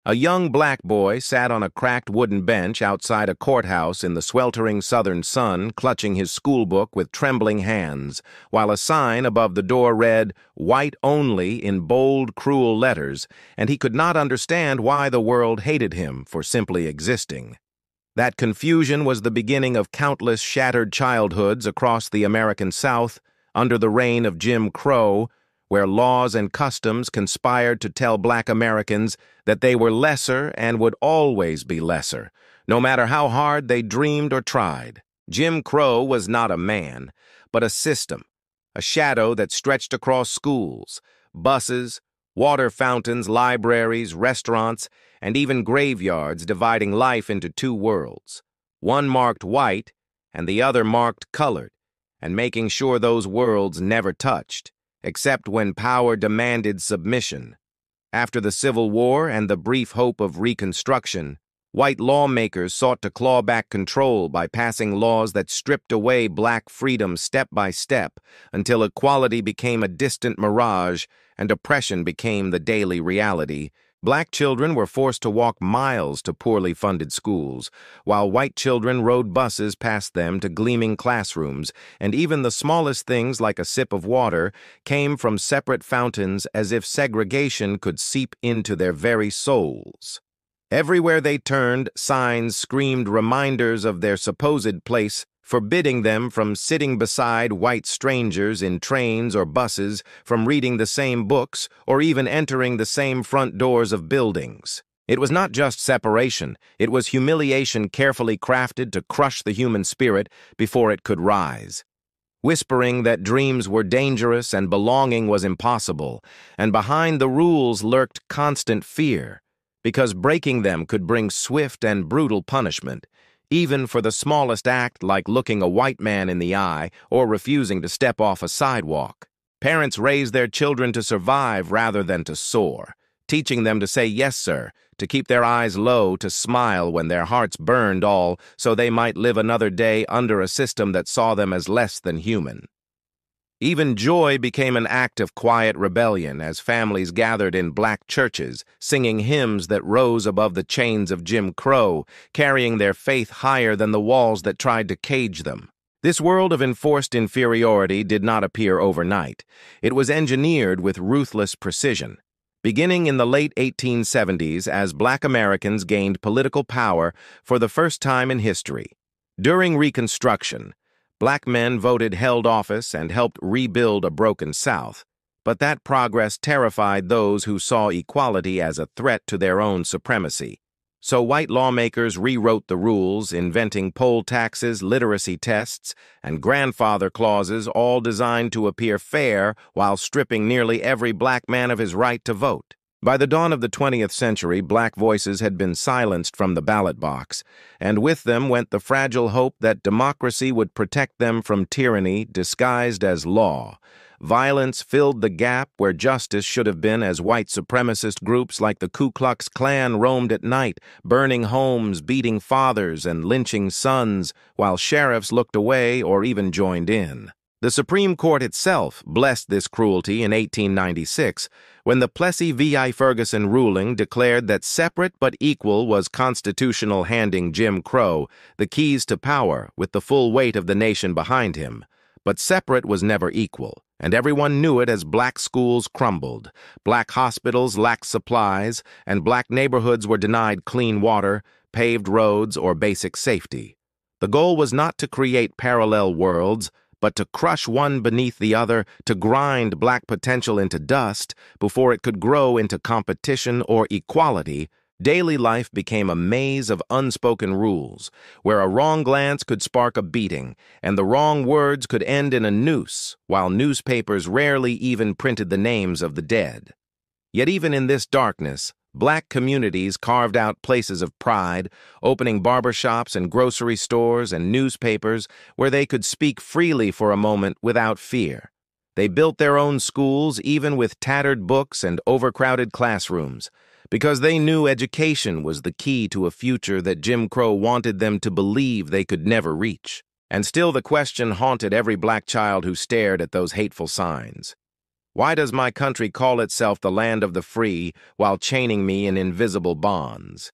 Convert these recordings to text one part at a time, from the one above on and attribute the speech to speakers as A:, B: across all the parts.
A: A young black boy sat on a cracked wooden bench outside a courthouse in the sweltering southern sun, clutching his schoolbook with trembling hands, while a sign above the door read, "White Only," in bold, cruel letters, and he could not understand why the world hated him for simply existing. That confusion was the beginning of countless shattered childhoods across the American South under the reign of Jim Crow, where laws and customs conspired to tell black Americans that they were lesser and would always be lesser, no matter how hard they dreamed or tried. Jim Crow was not a man, but a system, a shadow that stretched across schools, buses, water fountains, libraries, restaurants, and even graveyards, dividing life into two worlds, one marked white and the other marked colored, and making sure those worlds never touched, except when power demanded submission. After the Civil War and the brief hope of Reconstruction, white lawmakers sought to claw back control by passing laws that stripped away black freedom step by step until equality became a distant mirage and oppression became the daily reality. Black children were forced to walk miles to poorly funded schools, while white children rode buses past them to gleaming classrooms, and even the smallest things like a sip of water came from separate fountains as if segregation could seep into their very souls. Everywhere they turned, signs screamed reminders of their supposed place, forbidding them from sitting beside white strangers in trains or buses, from reading the same books, or even entering the same front doors of buildings. It was not just separation, it was humiliation carefully crafted to crush the human spirit before it could rise. Whispering that dreams were dangerous and belonging was impossible, and behind the rules lurked constant fear, because breaking them could bring swift and brutal punishment, even for the smallest act like looking a white man in the eye or refusing to step off a sidewalk. Parents raised their children to survive rather than to soar, teaching them to say yes, sir, to keep their eyes low, to smile when their hearts burned, all so they might live another day under a system that saw them as less than human. Even joy became an act of quiet rebellion as families gathered in black churches, singing hymns that rose above the chains of Jim Crow, carrying their faith higher than the walls that tried to cage them. This world of enforced inferiority did not appear overnight. It was engineered with ruthless precision. Beginning in the late 1870s as black Americans gained political power for the first time in history. During Reconstruction, black men voted, held office, and helped rebuild a broken South, but that progress terrified those who saw equality as a threat to their own supremacy. So white lawmakers rewrote the rules, inventing poll taxes, literacy tests, and grandfather clauses, all designed to appear fair while stripping nearly every black man of his right to vote. By the dawn of the 20th century, black voices had been silenced from the ballot box, and with them went the fragile hope that democracy would protect them from tyranny disguised as law. Violence filled the gap where justice should have been as white supremacist groups like the Ku Klux Klan roamed at night, burning homes, beating fathers, and lynching sons, while sheriffs looked away or even joined in. The Supreme Court itself blessed this cruelty in 1896, when the Plessy v. Ferguson ruling declared that separate but equal was constitutional, handing Jim Crow the keys to power with the full weight of the nation behind him. But separate was never equal, and everyone knew it as black schools crumbled, black hospitals lacked supplies, and black neighborhoods were denied clean water, paved roads, or basic safety. The goal was not to create parallel worlds, but to crush one beneath the other, to grind black potential into dust before it could grow into competition or equality. Daily life became a maze of unspoken rules, where a wrong glance could spark a beating, and the wrong words could end in a noose, while newspapers rarely even printed the names of the dead. Yet even in this darkness, black communities carved out places of pride, opening barbershops and grocery stores and newspapers where they could speak freely for a moment without fear. They built their own schools, even with tattered books and overcrowded classrooms, because they knew education was the key to a future that Jim Crow wanted them to believe they could never reach. And still the question haunted every black child who stared at those hateful signs. Why does my country call itself the land of the free while chaining me in invisible bonds?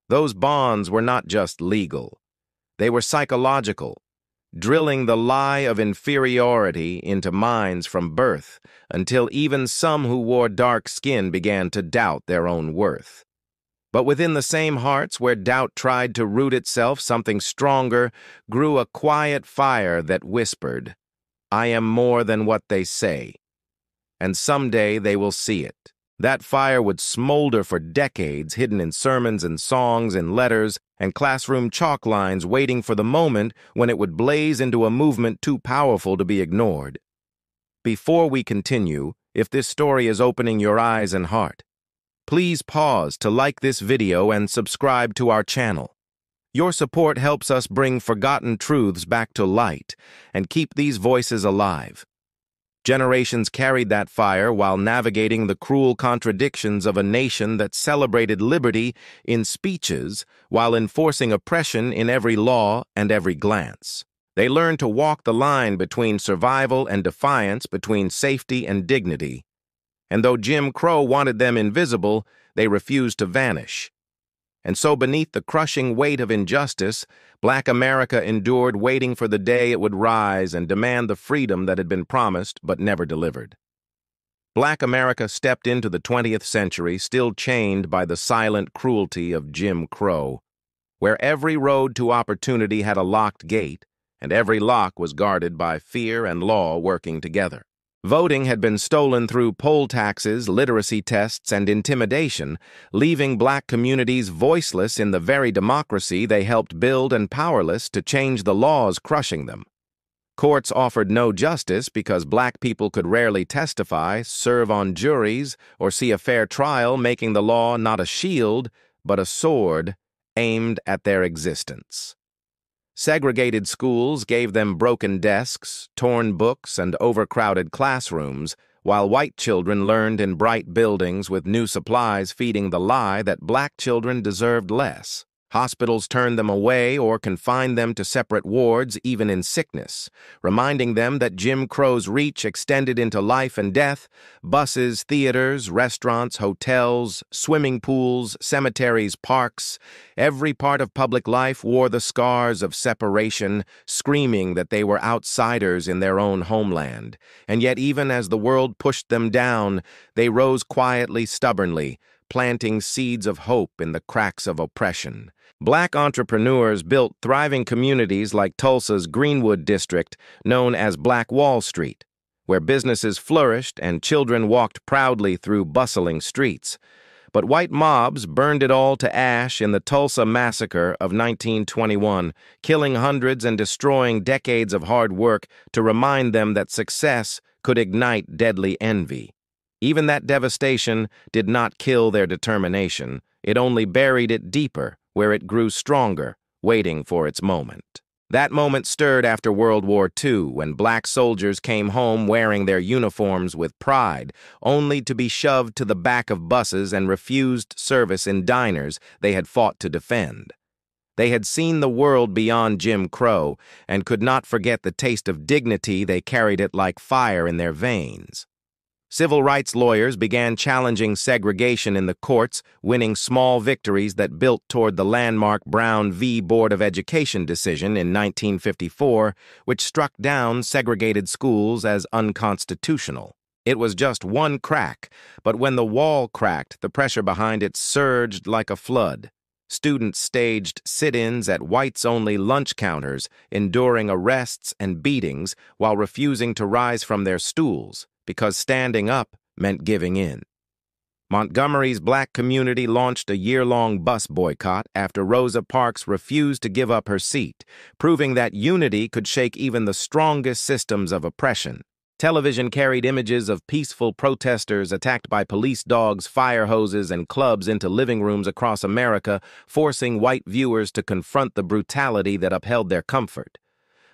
A: Those bonds were not just legal. They were psychological, drilling the lie of inferiority into minds from birth until even some who wore dark skin began to doubt their own worth. But within the same hearts where doubt tried to root itself, something stronger grew a quiet fire that whispered, "I am more than what they say." And someday they will see it. That fire would smolder for decades, hidden in sermons and songs and letters and classroom chalk lines, waiting for the moment when it would blaze into a movement too powerful to be ignored. Before we continue, if this story is opening your eyes and heart, please pause to like this video and subscribe to our channel. Your support helps us bring forgotten truths back to light and keep these voices alive. Generations carried that fire while navigating the cruel contradictions of a nation that celebrated liberty in speeches while enforcing oppression in every law and every glance. They learned to walk the line between survival and defiance, between safety and dignity. And though Jim Crow wanted them invisible, they refused to vanish. And so beneath the crushing weight of injustice, Black America endured, waiting for the day it would rise and demand the freedom that had been promised but never delivered. Black America stepped into the 20th century still chained by the silent cruelty of Jim Crow, where every road to opportunity had a locked gate, and every lock was guarded by fear and law working together. Voting had been stolen through poll taxes, literacy tests, and intimidation, leaving Black communities voiceless in the very democracy they helped build and powerless to change the laws crushing them. Courts offered no justice because Black people could rarely testify, serve on juries, or see a fair trial, making the law not a shield, but a sword aimed at their existence. Segregated schools gave them broken desks, torn books, and overcrowded classrooms, while white children learned in bright buildings with new supplies, feeding the lie that Black children deserved less. Hospitals turned them away or confined them to separate wards, even in sickness, reminding them that Jim Crow's reach extended into life and death. Buses, theaters, restaurants, hotels, swimming pools, cemeteries, parks, every part of public life wore the scars of separation, screaming that they were outsiders in their own homeland. And yet, even as the world pushed them down, they rose quietly, stubbornly, planting seeds of hope in the cracks of oppression. Black entrepreneurs built thriving communities like Tulsa's Greenwood district, known as Black Wall Street, where businesses flourished and children walked proudly through bustling streets. But white mobs burned it all to ash in the Tulsa Massacre of 1921, killing hundreds and destroying decades of hard work to remind them that success could ignite deadly envy. Even that devastation did not kill their determination. It only buried it deeper, where it grew stronger, waiting for its moment. That moment stirred after World War II, when Black soldiers came home wearing their uniforms with pride, only to be shoved to the back of buses and refused service in diners they had fought to defend. They had seen the world beyond Jim Crow and could not forget the taste of dignity. They carried it like fire in their veins. Civil rights lawyers began challenging segregation in the courts, winning small victories that built toward the landmark Brown v. Board of Education decision in 1954, which struck down segregated schools as unconstitutional. It was just one crack, but when the wall cracked, the pressure behind it surged like a flood. Students staged sit-ins at whites-only lunch counters, enduring arrests and beatings while refusing to rise from their stools, because standing up meant giving in. Montgomery's Black community launched a year-long bus boycott after Rosa Parks refused to give up her seat, proving that unity could shake even the strongest systems of oppression. Television carried images of peaceful protesters attacked by police dogs, fire hoses, and clubs into living rooms across America, forcing white viewers to confront the brutality that upheld their comfort.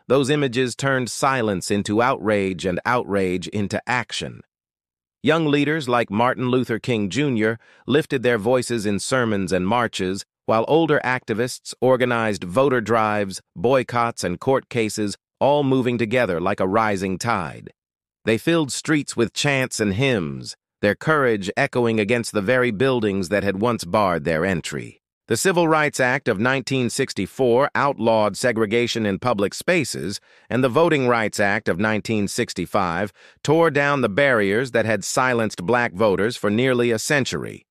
A: Those images turned silence into outrage and outrage into action. Young leaders like Martin Luther King Jr. lifted their voices in sermons and marches, while older activists organized voter drives, boycotts, and court cases, all moving together like a rising tide. They filled streets with chants and hymns, their courage echoing against the very buildings that had once barred their entry. The Civil Rights Act of 1964 outlawed segregation in public spaces, and the Voting Rights Act of 1965 tore down the barriers that had silenced black voters for nearly a century.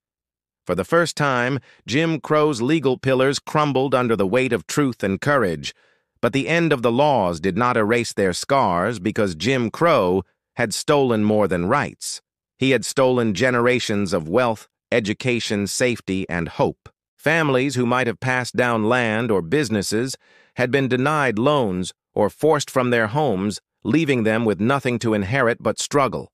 A: For the first time, Jim Crow's legal pillars crumbled under the weight of truth and courage, but the end of the laws did not erase their scars because Jim Crow had stolen more than rights. He had stolen generations of wealth, education, safety, and hope. Families who might have passed down land or businesses had been denied loans or forced from their homes, leaving them with nothing to inherit but struggle.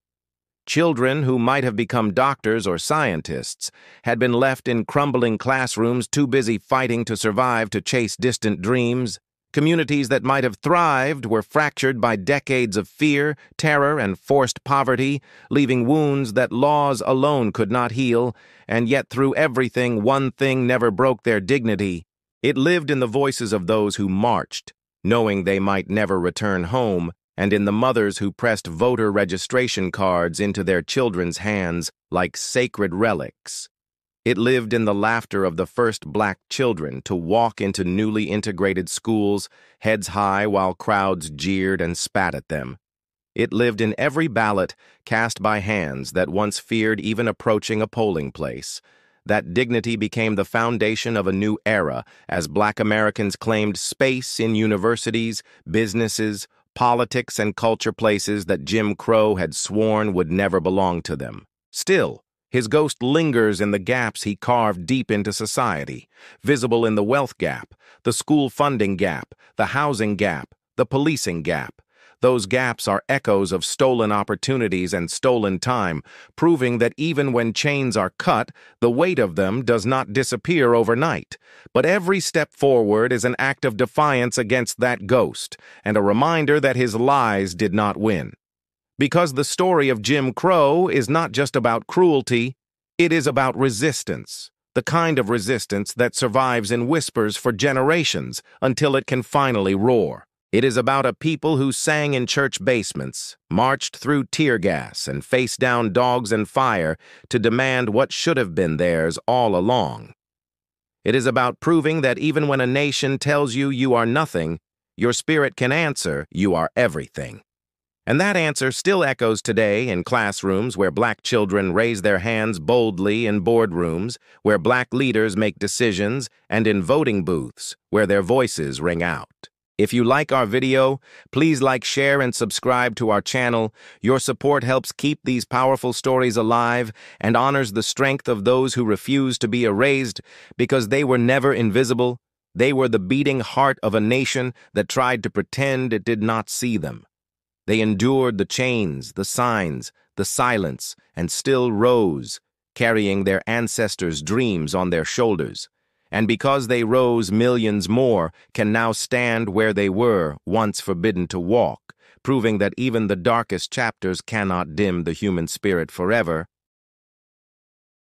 A: Children who might have become doctors or scientists had been left in crumbling classrooms too busy fighting to survive to chase distant dreams. Communities that might have thrived were fractured by decades of fear, terror, and forced poverty, leaving wounds that laws alone could not heal, and yet through everything one thing never broke their dignity. It lived in the voices of those who marched, knowing they might never return home, and in the mothers who pressed voter registration cards into their children's hands like sacred relics. It lived in the laughter of the first black children to walk into newly integrated schools, heads high while crowds jeered and spat at them. It lived in every ballot cast by hands that once feared even approaching a polling place. That dignity became the foundation of a new era as black Americans claimed space in universities, businesses, politics, and culture places that Jim Crow had sworn would never belong to them. Still, his ghost lingers in the gaps he carved deep into society, visible in the wealth gap, the school funding gap, the housing gap, the policing gap. Those gaps are echoes of stolen opportunities and stolen time, proving that even when chains are cut, the weight of them does not disappear overnight. But every step forward is an act of defiance against that ghost, and a reminder that his lies did not win. Because the story of Jim Crow is not just about cruelty, it is about resistance, the kind of resistance that survives in whispers for generations until it can finally roar. It is about a people who sang in church basements, marched through tear gas, and faced down dogs and fire to demand what should have been theirs all along. It is about proving that even when a nation tells you you are nothing, your spirit can answer you are everything. And that answer still echoes today in classrooms where black children raise their hands boldly in boardrooms, where black leaders make decisions, and in voting booths where their voices ring out. If you like our video, please like, share, and subscribe to our channel. Your support helps keep these powerful stories alive and honors the strength of those who refuse to be erased because they were never invisible. They were the beating heart of a nation that tried to pretend it did not see them. They endured the chains, the signs, the silence, and still rose, carrying their ancestors' dreams on their shoulders. And because they rose, millions more can now stand where they were once forbidden to walk, proving that even the darkest chapters cannot dim the human spirit forever.